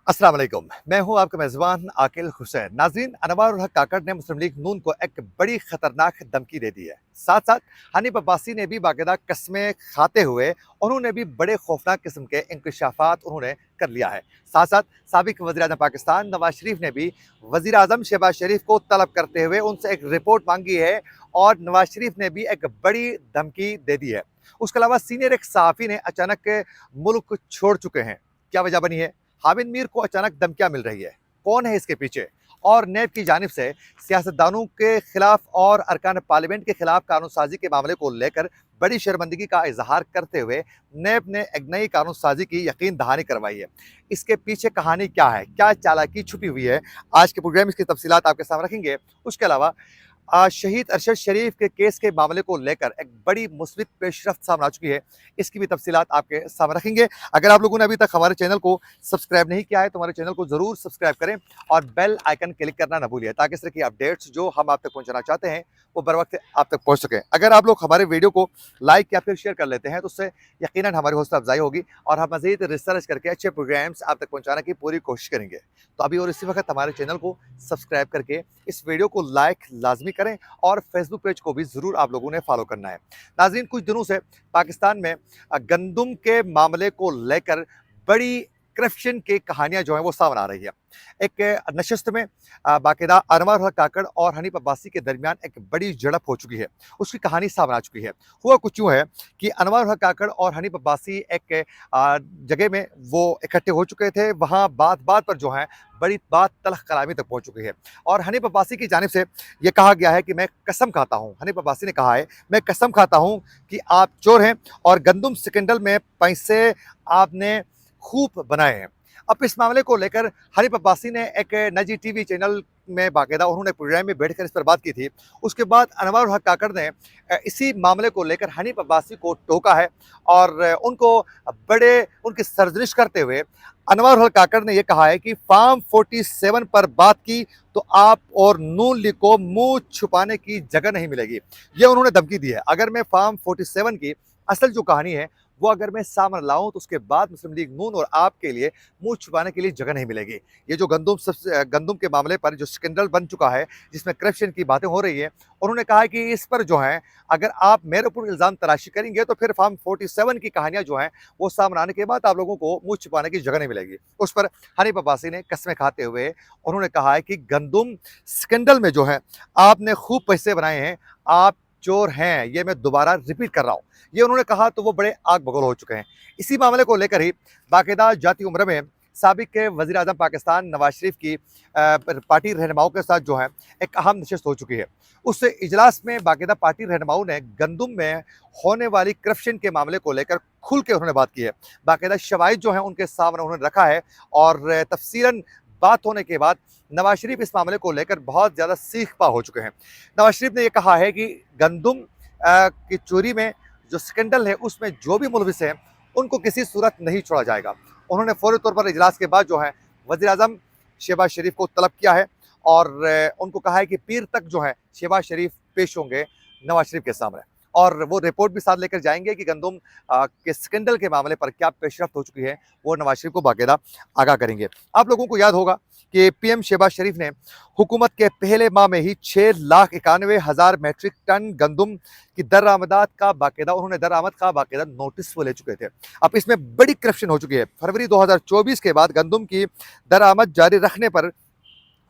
अस्सलाम वालेकुम। मैं हूं आपका मेज़बान आकिल हुसैन। नाज़रीन, अनवारुल हक काकड़ ने मुस्लिम लीग नून को एक बड़ी खतरनाक धमकी दे दी है। साथ साथ हनीफ अब्बासी ने भी बाकायदा कस्में खाते हुए उन्होंने भी बड़े खौफनाक किस्म के इंकशाफात उन्होंने कर लिया है। साथ साथ साबिक वज़ीर आज़म पाकिस्तान नवाज शरीफ ने भी वज़ीर आज़म शहबाज शरीफ को तलब करते हुए उनसे एक रिपोर्ट मांगी है और नवाज शरीफ ने भी एक बड़ी धमकी दे दी है। उसके अलावा सीनियर एक सहाफ़ी ने अचानक मुल्क छोड़ चुके हैं। क्या वजह बनी है? हामिद मीर को अचानक धमकियां मिल रही है। कौन है इसके पीछे? और नेब की जानिब से सियासतदानों के खिलाफ और अरकान पार्लियामेंट के खिलाफ कानून साजी के मामले को लेकर बड़ी शर्मिंदगी का इजहार करते हुए नेब ने एक नई कानून साजी की यकीन दहानी करवाई है। इसके पीछे कहानी क्या है, क्या चालाकी छुपी हुई है, आज के प्रोग्राम इसकी तफसीलात आपके सामने रखेंगे। उसके अलावा शहीद अरशद शरीफ के केस के मामले को लेकर एक बड़ी मुस्बित पेशरफ्त सामने आ चुकी है। इसकी भी तफसीलात आपके सामने रखेंगे। अगर आप लोगों ने अभी तक हमारे चैनल को सब्सक्राइब नहीं किया है तो हमारे चैनल को ज़रूर सब्सक्राइब करें और बेल आइकन क्लिक करना ना भूलिए, ताकि इस तरह की अपडेट्स जो हम आप तक पहुंचाना चाहते हैं वो बर वक्त आप तक पहुंच सकें। अगर आप लोग हमारे वीडियो को लाइक या फिर शेयर कर लेते हैं तो उससे यकीनन हमारी हौसला अफजाई होगी और हम मज़ीद रिसर्च करके अच्छे प्रोग्राम्स आप तक पहुँचाने की पूरी कोशिश करेंगे। तो अभी और इसी वक्त हमारे चैनल को सब्सक्राइब करके इस वीडियो को लाइक लाजमी करें और फेसबुक पेज को भी ज़रूर आप लोगों ने फॉलो करना है। नाज़रीन, कुछ दिनों से पाकिस्तान में गंदम के मामले को लेकर बड़ी करप्शन की कहानियां जो हैं वो सामने आ रही है। एक नशस्त में बाकायदा अनवर हक काकड़ और हनीफ अब्बासी के दरमियान एक बड़ी झड़प हो चुकी है। उसकी कहानी सामने आ चुकी है। हुआ कुछ यूँ है कि अनवर हक काकड़ और हनीफ अब्बासी एक जगह में वो इकट्ठे हो चुके थे। वहाँ बात बात पर जो है बड़ी बात तलख कलामी तक पहुँच चुकी है और हनीफ अब्बासी की जानिब से ये कहा गया है कि मैं कसम खाता हूँ, हनीफ अब्बासी ने कहा है, मैं कसम खाता हूँ कि आप चोर हैं और गंदम स्कैंडल में पैसे आपने खूब बनाए हैं। अब इस मामले को लेकर हनीफ अब्बासी ने एक निजी टीवी चैनल में बाकायदा उन्होंने प्रोग्राम में बैठकर इस पर बात की थी। उसके बाद अनवर हक काकड़ ने इसी मामले को लेकर हनीफ अब्बासी को टोका है और उनको बड़े उनकी सरजनिश करते हुए अनवर हक काकड़ ने यह कहा है कि फार्म 47 पर बात की तो आप और नून लीग को मुंह छुपाने की जगह नहीं मिलेगी। ये उन्होंने धमकी दी है। अगर मैं फार्म 47 की असल जो कहानी है वो अगर मैं सामने लाऊं तो उसके बाद मुस्लिम लीग नून और आपके लिए मुंह छुपाने के लिए जगह नहीं मिलेगी। ये जो गंदम के मामले पर जो स्कैंडल बन चुका है जिसमें करप्शन की बातें हो रही है, उन्होंने कहा है कि इस पर जो है अगर आप मेरे ऊपर इल्ज़ाम तराशी करेंगे तो फिर फार्म 47 की कहानियां जो हैं वो सामने आने के बाद आप लोगों को मुंह छुपाने की जगह नहीं मिलेगी। उस पर हनीफ अब्बासी ने कस्में खाते हुए उन्होंने कहा है कि गंदम स्कैंडल में जो है आपने खूब पैसे बनाए हैं, आप चोर हैं। ये मैं दोबारा रिपीट कर रहा हूँ। ये उन्होंने कहा तो वो बड़े आग बगोल हो चुके हैं। इसी मामले को लेकर ही बाकायदा जाती उम्र में साबिक के वज़ीर आज़म पाकिस्तान नवाज शरीफ की पार्टी रहनुमाओं के साथ जो है एक अहम नशस्त हो चुकी है। उस इजलास में बाकायदा पार्टी रहनुमाओं ने गंदम में होने वाली करप्शन के मामले को लेकर खुल के उन्होंने बात की है। बाकायदा शवाहिद जो है उनके सामने उन्होंने रखा है और तफसीलन बात होने के बाद नवाज शरीफ इस मामले को लेकर बहुत ज़्यादा सीख पा हो चुके हैं। नवाज शरीफ ने यह कहा है कि गंदम की चोरी में जो स्कैंडल है उसमें जो भी मुलविस हैं उनको किसी सूरत नहीं छोड़ा जाएगा। उन्होंने फौरी तौर पर इजलास के बाद जो है वज़ीर आज़म शहबाज शरीफ को तलब किया है और उनको कहा है कि पीर तक जो है शहबाज शरीफ पेश होंगे नवाज शरीफ के सामने और वो रिपोर्ट भी साथ लेकर जाएंगे कि गंदम के स्कैंडल के मामले पर क्या पेशरफ्त हो चुकी है, वो नवाज शरीफ को बाकायदा आगाह करेंगे। आप लोगों को याद होगा कि पीएम शहबाज शरीफ ने हुकूमत के पहले माह में ही 6,91,000 मैट्रिक टन गंदम की दरामदात का बाकायदा उन्होंने दरामद का बाकायदा नोटिस वो ले चुके थे। अब इसमें बड़ी करप्शन हो चुकी है। फरवरी 2024 के बाद गंदम की दरामद जारी रखने पर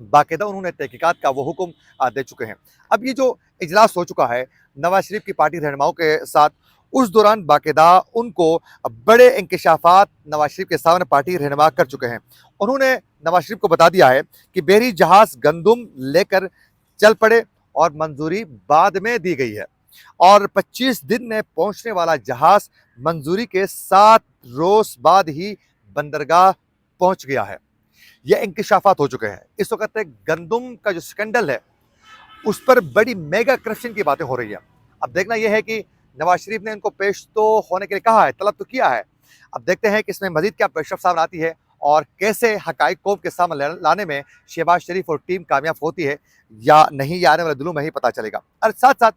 बाकायदा उन्होंने तहकीकात का वो हुक्म दे चुके हैं। अब ये जो इजलास हो चुका है नवाज शरीफ की पार्टी रहनुमाओं के साथ, उस दौरान बाकायदा उनको बड़े इंकशाफात नवाज शरीफ के सामने पार्टी रहनुमा कर चुके हैं। उन्होंने नवाज शरीफ को बता दिया है कि बहरी जहाज गंदम लेकर चल पड़े और मंजूरी बाद में दी गई है और 25 दिन में पहुंचने वाला जहाज मंजूरी के 7 रोज बाद ही बंदरगाह पहुंच गया है। ये इंकशाफात हो चुके हैं। इस वक्त गंदम का जो स्कैंडल है उस पर बड़ी मेगा करप्शन की बातें हो रही है। अब देखना यह है कि नवाज शरीफ ने इनको पेश तो होने के लिए कहा है, तलब तो किया है। अब देखते हैं कि इसमें मजीद क्या पेशरफ सामने आती है और कैसे हकाइक कौम के सामने लाने में शहबाज शरीफ और टीम कामयाब होती है या नहीं, ये आने वाले दिनों में ही पता चलेगा। और साथ साथ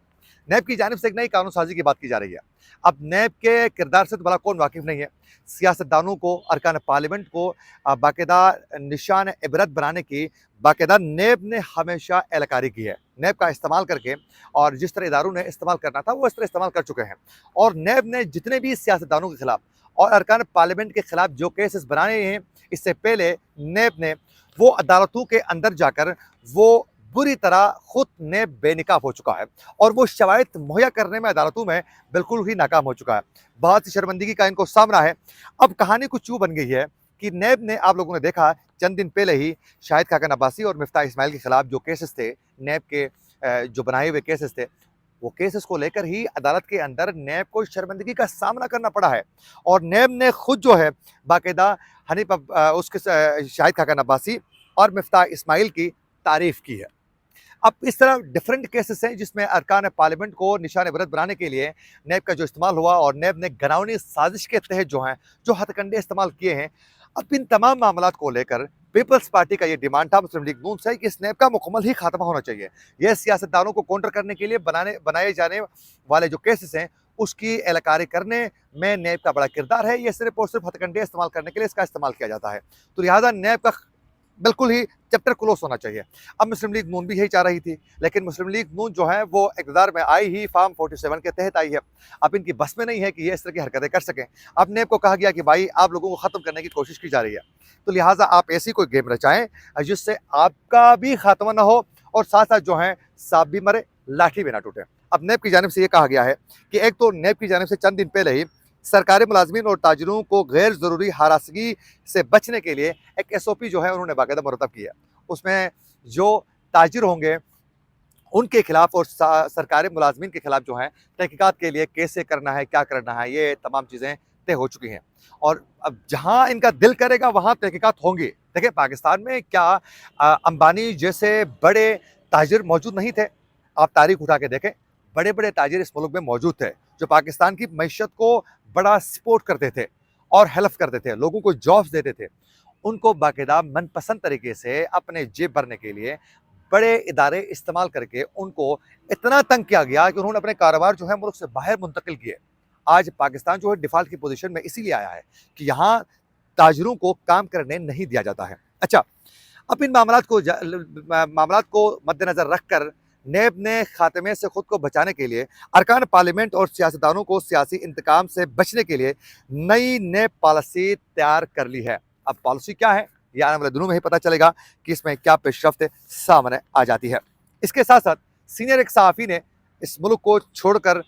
नैब की जानिब से एक नई कानून साजी की बात की जा रही है। अब नैब के किरदार से तो भला कौन वाकिफ नहीं है। सियासतदानों को, अरकान पार्लियामेंट को बाकायदा निशान इबरत बनाने की बाकायदा नैब ने हमेशा एहलकारी की है। नैब का इस्तेमाल करके, और जिस तरह इदारों ने इस्तेमाल करना था वो इस तरह इस्तेमाल कर चुके हैं। और नैब ने जितने भी सियासतदानों के खिलाफ और अरकान पार्लियामेंट के खिलाफ जो केसेस बनाए हैं, इससे पहले नैब ने वो अदालतों के अंदर जाकर वो बुरी तरह खुद नैब बेनकाब हो चुका है और वो शवाहिद मुहैया करने में अदालतों में बिल्कुल ही नाकाम हो चुका है। बहुत सी शर्मिंदगी का इनको सामना है। अब कहानी कुछ यूँ बन गई है कि नैब ने, आप लोगों ने देखा चंद दिन पहले ही शाहिद खाकन अब्बासी और मिफ्ताह इस्माइल के खिलाफ जो केसेस थे, नैब के जो बनाए हुए केसेस थे, वो केसेस को लेकर ही अदालत के अंदर नैब को शर्मिंदगी का सामना करना पड़ा है। और नैब ने खुद जो है बाकायदा हनीफ उसके शाहिद खाकन अब्बासी और मिफ्ताह इस्माइल की तारीफ की है। अब इस तरह डिफरेंट केसेस हैं जिसमें अरकान पार्लियामेंट को निशान इबरत बनाने के लिए नैब का जो इस्तेमाल हुआ और नैब ने घिनौनी साजिश के तहत जो हैं जो हथकंडे इस्तेमाल किए हैं। अब इन तमाम मामलात को लेकर पीपल्स पार्टी का ये डिमांड था मुस्लिम लीग नून से कि इस नैब का मुकम्मल ही खात्मा होना चाहिए। यह सियासतदानों को काउंटर करने के लिए बनाए जाने वाले जो केसेस हैं उसकी एहलकारी करने में नैब का बड़ा किरदार है। यह सिर्फ और सिर्फ हथकंडे इस्तेमाल करने के लिए इसका इस्तेमाल किया जाता है। तो लिहाजा नैब का बिल्कुल ही चैप्टर क्लोज होना चाहिए। अब मुस्लिम लीग नून भी यही चाह रही थी, लेकिन मुस्लिम लीग नून जो है वो इक़्तिदार में आई ही फार्म 47 के तहत आई है। अब इनकी बस में नहीं है कि ये इस तरह की हरकतें कर सकें। अब नैब को कहा गया कि भाई आप लोगों को ख़त्म करने की कोशिश की जा रही है, तो लिहाजा आप ऐसी कोई गेम रचाएं जिससे आपका भी खात्मा ना हो और साथ साथ जो है सांप भी मरे लाठी भी ना टूटे। अब नैब की जानिब से ये कहा गया है कि एक तो नैब की जानिब से चंद दिन पहले ही सरकारी मुलाजमीन और ताजिरों को गैर ज़रूरी हरासगी से बचने के लिए एक SOP जो है उन्होंने बाकायदा मुरतब किया। उसमें जो ताजिर होंगे उनके खिलाफ और सरकारी मुलाजमीन के खिलाफ जो है तहकीकात के लिए कैसे करना है, क्या करना है, ये तमाम चीज़ें तय हो चुकी हैं। और अब जहाँ इनका दिल करेगा वहाँ तहकीकात होंगी। देखिए पाकिस्तान में क्या अंबानी जैसे बड़े ताजिर मौजूद नहीं थे? आप तारीख उठा के देखें, बड़े बड़े ताजिर इस मुल्क में मौजूद थे जो पाकिस्तान की मईशत को बड़ा सपोर्ट करते थे और हेल्प करते थे, लोगों को जॉब्स देते थे। उनको बाकायदा मनपसंद तरीके से अपने जेब भरने के लिए बड़े इदारे इस्तेमाल करके उनको इतना तंग किया गया कि उन्होंने अपने कारोबार जो है मुल्क से बाहर मुंतकिल किए। आज पाकिस्तान जो है डिफ़ॉल्ट की पोजीशन में इसीलिए आया है कि यहाँ ताजिरों को काम करने नहीं दिया जाता है। अच्छा, अब इन मामलात को मद्देनज़र रखकर नैब ने खात्मे से खुद को बचाने के लिए अरकान पार्लियामेंट और सियासतदानों को सियासी इंतकाम से बचने के लिए नई नैब पॉलिसी तैयार कर ली है। अब पॉलिसी क्या है ये आने वाले दिनों में ही पता चलेगा कि इसमें क्या पेशरफ्त सामने आ जाती है। इसके साथ साथ सीनियर एक सहाफ़ी ने इस मुल्क को छोड़कर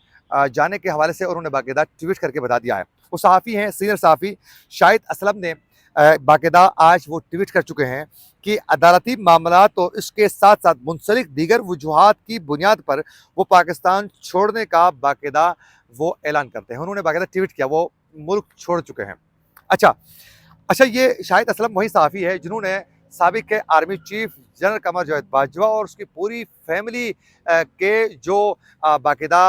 जाने के हवाले से उन्होंने बाकायदा ट्वीट करके बता दिया है। वो सहाफ़ी हैं, सीनियर सहाफ़ी शाहिद असलम ने बाकायदा आज वो ट्वीट कर चुके हैं कि अदालती मामला तो इसके साथ साथ मुंसलिक दीगर वजूहात की बुनियाद पर वो पाकिस्तान छोड़ने का बाकायदा वो ऐलान करते हैं। उन्होंने बाकायदा ट्वीट किया, वो मुल्क छोड़ चुके हैं। अच्छा, ये शाहिद असलम वही सहाफ़ी है जिन्होंने साबिक के army chief general Qamar Javed Bajwa और उसकी पूरी फैमिली के जो बाकायदा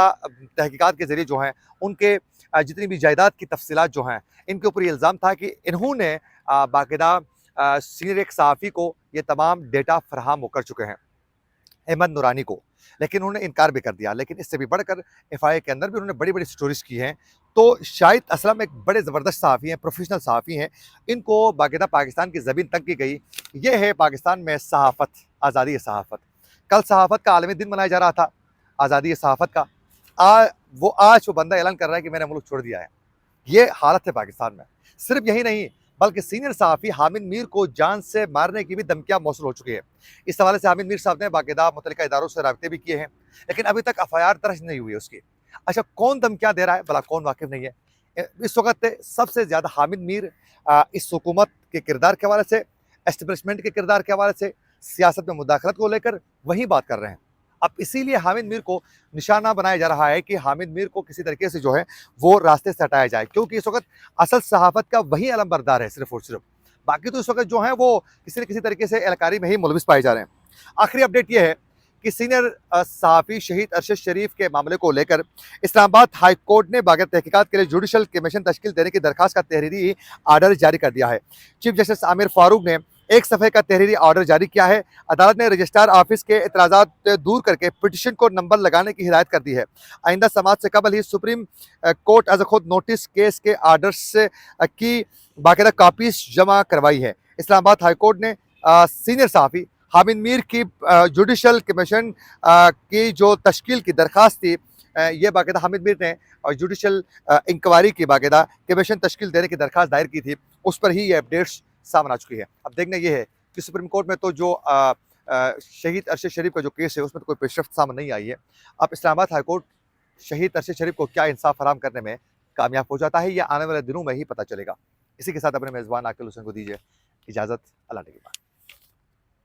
तहकीकात के ज़रिए जो हैं उनके जितनी भी जायदाद की तफसीलात जो हैं इनके ऊपर ये इल्ज़ाम था कि इन्होंने बाकायदा सीनियर एक सहाफ़ी को ये तमाम डेटा फराहम कर चुके हैं, अहमद नूरानी को, लेकिन उन्होंने इनकार भी कर दिया। लेकिन इससे भी बढ़कर FIA के अंदर भी उन्होंने बड़ी बड़ी स्टोरीज़ की हैं। तो शाहिद असलम एक बड़े ज़बरदस्त सहाफ़ी हैं, प्रोफेशनल सहाफ़ी हैं। इनको बाकायदा पाकिस्तान की ज़मीन तक की गई। ये है पाकिस्तान में सहाफ़त, आज़ादी सहाफ़त। कल सहाफ़त का आलमी दिन मनाया जा रहा था, आज़ादी सहाफ़त का। आज वो बंदा ऐलान कर रहा है कि मैंने मुल्क छोड़ दिया है। ये हालत है पाकिस्तान में। सिर्फ यही नहीं, बल्कि सीनियर सहाफ़ी हामिद मीर को जान से मारने की भी धमकियाँ मौसूल हो चुकी है। इस हवाले से हामिद मीर साहब ने बाकायदा मुतल्लिका इदारों से राब्ते भी किए हैं, लेकिन अभी तक FIR दर्ज नहीं हुई है उसकी। अच्छा, कौन धमकियाँ दे रहा है भला, कौन वाकिफ़ नहीं है? इस वक्त सबसे ज़्यादा हामिद मीर इस हुकूमत के किरदार के हवाले से, एस्टेब्लिशमेंट के किरदार के हवाले से, सियासत में मुदाखलत को लेकर वही बात कर रहे हैं। अब इसीलिए हामिद मीर को निशाना बनाया जा रहा है कि हामिद मीर को किसी तरीके से जो है वो रास्ते से हटाया जाए, क्योंकि इस वक्त असल सहाफ़त का वही अलमबरदार है सिर्फ और सिर्फ। बाकी तो इस वक्त जो है वो किसी न किसी तरीके से एहलकारी में ही मुलविस पाए जा रहे हैं। आखिरी अपडेट ये है कि सीनियर सहाफ़ी शहीद अरशद शरीफ के मामले को लेकर इस्लामाबाद हाई कोर्ट ने बाकायदा तहकीकात के लिए जुडिशल कमीशन तश्कील देने की दरख्वास्त का तहरीरी आर्डर जारी कर दिया है। चीफ जस्टिस आमिर फारूक ने एक सफ़े का तहरीरी ऑर्डर जारी किया है। अदालत ने रजिस्ट्रार ऑफिस के इतराज़ात दूर करके पिटिशन को नंबर लगाने की हिदायत कर दी है। आइंदा समात से कबल ही सुप्रीम कोर्ट अज खुद नोटिस केस के आर्डर्स की बाकायदा कापीज जमा करवाई है। इस्लामाबाद हाई कोर्ट ने सीनियर सहाफ़ी हामिद मीर की जुडिशल कमीशन की जो तश्कील की दरख्वास्त थी, ये बाकायदा हामिद मीर ने जुडिशल इंक्वायरी की बाकायदा कमीशन तश्कील देने की दरख्वास्त दायर की थी, उस पर ही ये अपडेट्स सामने आ चुकी है। अब देखना ये है कि सुप्रीम कोर्ट में तो जो शहीद अरशद शरीफ का जो केस है उसमें तो कोई पेशरफ्त सामने नहीं आई है। अब इस्लामाबाद हाई कोर्ट शहीद अरशद शरीफ को क्या इंसाफ फराहम करने में कामयाब हो जाता है, या आने वाले दिनों में ही पता चलेगा। इसी के साथ अपने मेज़बान आकिल हुसैन को दीजिए इजाज़त। अल्लाह ने